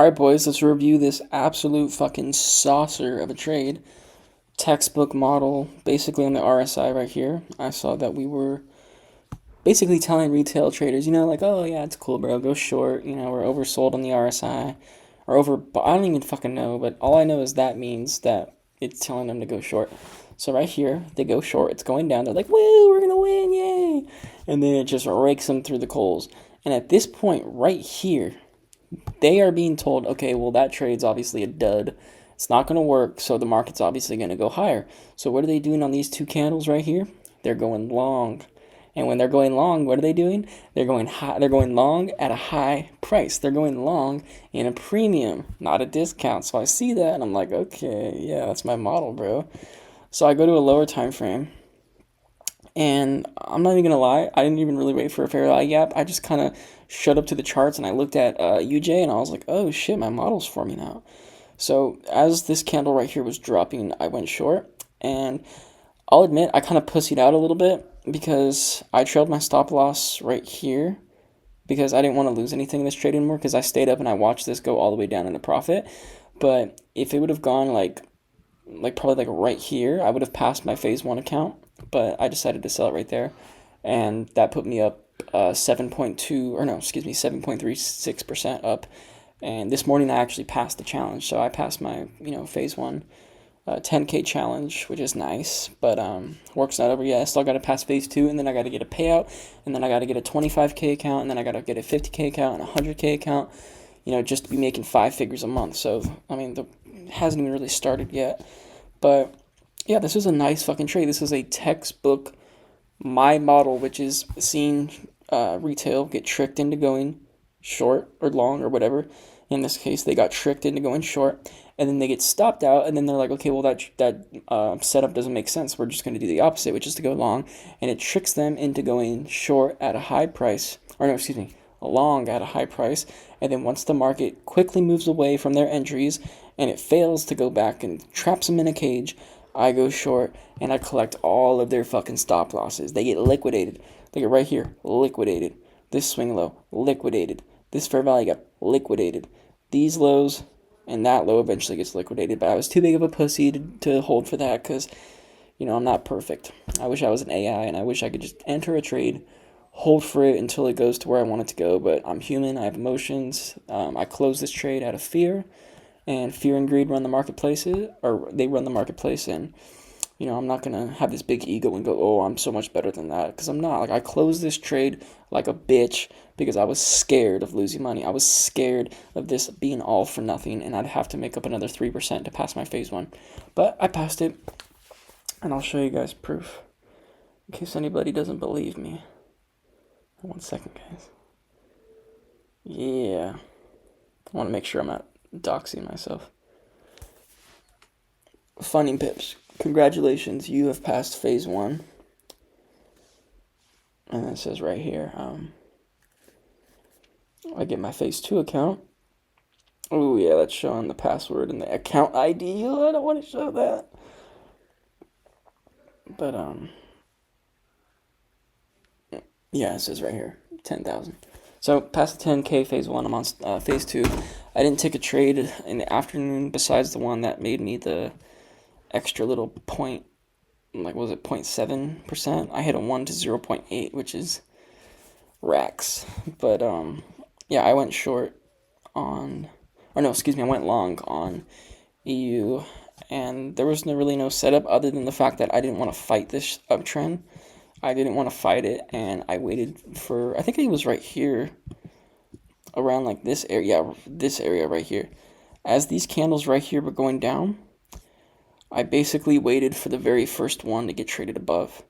Alright, boys, let's review this absolute fucking saucer of a trade. Textbook model, basically on the RSI right here. I saw that we were basically telling retail traders, like, oh yeah, it's cool, bro, go short. We're oversold on the RSI. Or over, I don't even fucking know, but all I know is that means that it's telling them to go short. So right here, they go short. It's going down. They're like, woo, we're going to win, yay. And then it just rakes them through the coals. And at this point right here, they are being told, okay, well, that trade's obviously a dud. It's not going to work, so the market's obviously going to go higher. So what are they doing on these two candles right here? They're going long. And when they're going long, what are they doing? They're going high, they're going long at a high price. They're going long in a premium, not a discount. So I see that and I'm like, okay, yeah, that's my model, bro. So I go to a lower time frame. And I'm not even gonna lie, I didn't even really wait for a fair value gap. I just kind of shut up to the charts and I looked at UJ and I was like, oh shit, my model's forming out. So as this candle right here was dropping, I went short. And I'll admit, I kind of pussied out a little bit because I trailed my stop loss right here because I didn't want to lose anything in this trade anymore because I stayed up and I watched this go all the way down into profit. But if it would have gone like probably like right here, I would have passed my phase one account, but I decided to sell it right there, and that put me up 7.2 or no, excuse me, 7.36% up. And this morning I actually passed the challenge, so I passed my phase one 10K challenge, which is nice, but work's not over yet. I still got to pass phase two, and then I got to get a payout, and then I got to get a 25K account, and then I got to get a 50K account and a 100K account, just to be making 5 figures a month. So I mean, it hasn't even really started yet. But yeah, this is a nice fucking trade. This is a textbook my model, which is seeing retail get tricked into going short or long or whatever. In this case, they got tricked into going short, and then they get stopped out, and then they're like, okay, well that setup doesn't make sense. We're just going to do the opposite, which is to go long, and it tricks them into going short at a high price, or no, excuse me, long at a high price, and then once the market quickly moves away from their entries and it fails to go back and traps them in a cage, I go short and I collect all of their fucking stop losses. They get liquidated. Look at right here, liquidated. This swing low, liquidated. This fair value gap, liquidated. These lows and that low eventually gets liquidated, but I was too big of a pussy to hold for that because, I'm not perfect. I wish I was an AI and I wish I could just enter a trade, hold for it until it goes to where I want it to go, but I'm human, I have emotions. I close this trade out of fear, and fear and greed run the marketplaces, or they run the marketplace, and I'm not gonna have this big ego and go, oh, I'm so much better than that, because I'm not. Like, I closed this trade like a bitch because I was scared of losing money. I was scared of this being all for nothing, and I'd have to make up another 3% to pass my phase one, but I passed it, and I'll show you guys proof in case anybody doesn't believe me. 1 second, guys. Yeah, I want to make sure I'm not doxing myself. Funding pips. Congratulations, you have passed phase one. And it says right here, I get my phase two account. Oh yeah, that's showing the password and the account ID. Oh, I don't want to show that. But yeah, it says right here, 10,000. So past the 10K phase one, I'm on phase two. I didn't take a trade in the afternoon besides the one that made me the extra little point, like was it 0.7%? I hit a 1 to 0.8, which is racks. But yeah, I went short on, or no, excuse me, I went long on EU, and there was really no setup other than the fact that I didn't want to fight this uptrend. I didn't want to fight it, and I waited for, I think it was right here, around like this area, right here. As these candles right here were going down, I basically waited for the very first one to get traded above,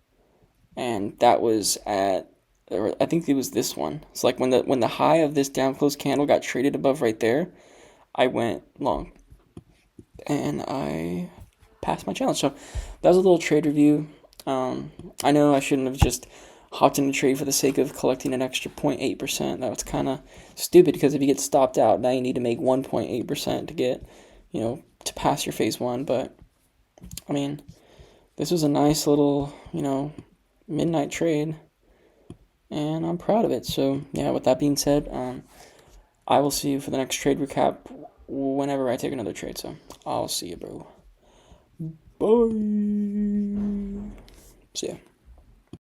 and that was at, I think it was this one. It's like when the high of this down close candle got traded above right there, I went long, and I passed my challenge. So that was a little trade review. I know I shouldn't have just hopped in a trade for the sake of collecting an extra 0.8%. That was kind of stupid because if you get stopped out, now you need to make 1.8% to get, to pass your phase one. But I mean, this was a nice little, midnight trade, and I'm proud of it. So yeah, with that being said, I will see you for the next trade recap whenever I take another trade. So I'll see you, bro. Bye. See ya.